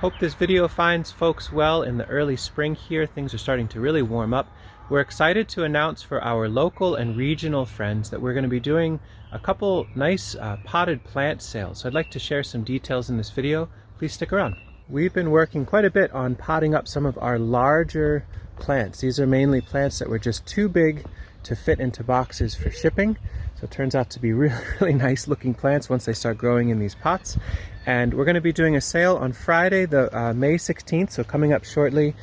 Hope this video finds folks well in the early spring here. Things are starting to really warm up. We're excited to announce for our local and regional friends that we're going to be doing a couple nice potted plant sales. So I'd like to share some details in this video. Please stick around. We've been working quite a bit on potting up some of our larger plants. These are mainly plants that were just too big to fit into boxes for shipping. So it turns out to be really nice looking plants once they start growing in these pots. And we're going to be doing a sale on Friday, the May 16th, so coming up shortly.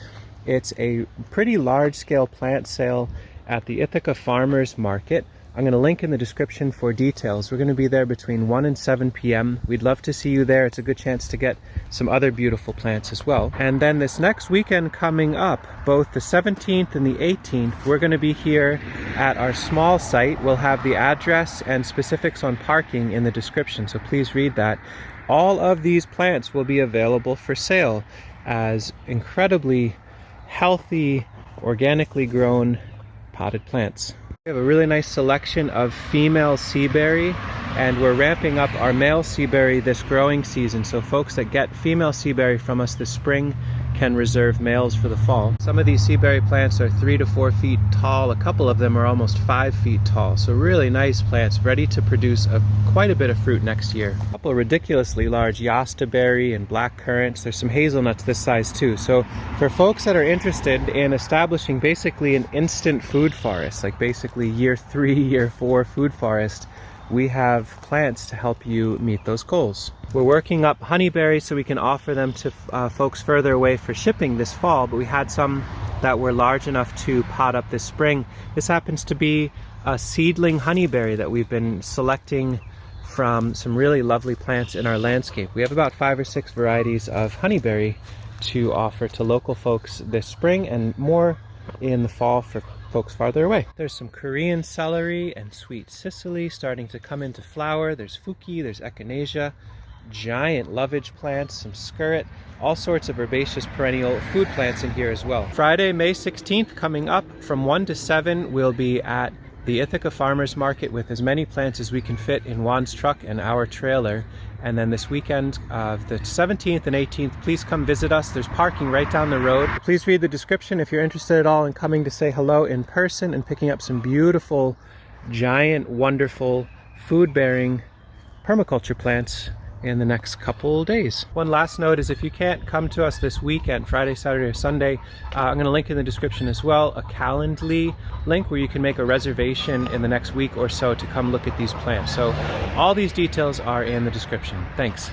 It's a pretty large scale plant sale at the Ithaca Farmers Market. I'm going to link in the description for details. We're going to be there between 1 and 7 p.m. We'd love to see you there. It's a good chance to get some other beautiful plants as well. And then this next weekend coming up, both the 17th and the 18th, we're going to be here at our small site. We'll have the address and specifics on parking in the description, so please read that. All of these plants will be available for sale as incredibly healthy, organically grown potted plants. We have a really nice selection of female seaberry, and we're ramping up our male seaberry this growing season, so folks that get female seaberry from us this spring can reserve males for the fall. Some of these seaberry plants are 3 to 4 feet tall. A couple of them are almost 5 feet tall, so really nice plants ready to produce quite a bit of fruit next year. A couple of ridiculously large yastaberry and black currants. There's some hazelnuts this size too. So for folks that are interested in establishing basically an instant food forest, like basically year 3, year 4 food forest, we have plants to help you meet those goals. We're working up honeyberries so we can offer them to folks further away for shipping this fall, but we had some that were large enough to pot up this spring. This happens to be a seedling honeyberry that we've been selecting from some really lovely plants in our landscape. We have about 5 or 6 varieties of honeyberry to offer to local folks this spring and more in the fall for folks farther away. There's some Korean celery and sweet Sicily starting to come into flower. There's fuki, there's echinacea, giant lovage plants, some skirret, all sorts of herbaceous perennial food plants in here as well. Friday, May 16th coming up from 1 to 7, we'll be at the Ithaca Farmers Market with as many plants as we can fit in Juan's truck and our trailer. And then this weekend, the 17th and 18th, please come visit us. There's parking right down the road. Please read the description if you're interested at all in coming to say hello in person and picking up some beautiful, giant, wonderful, food-bearing permaculture plants in the next couple days. One last note is if you can't come to us this weekend, Friday, Saturday, or Sunday, I'm going to link in the description as well a Calendly link where you can make a reservation in the next week or so to come look at these plants. So all these details are in the description. Thanks.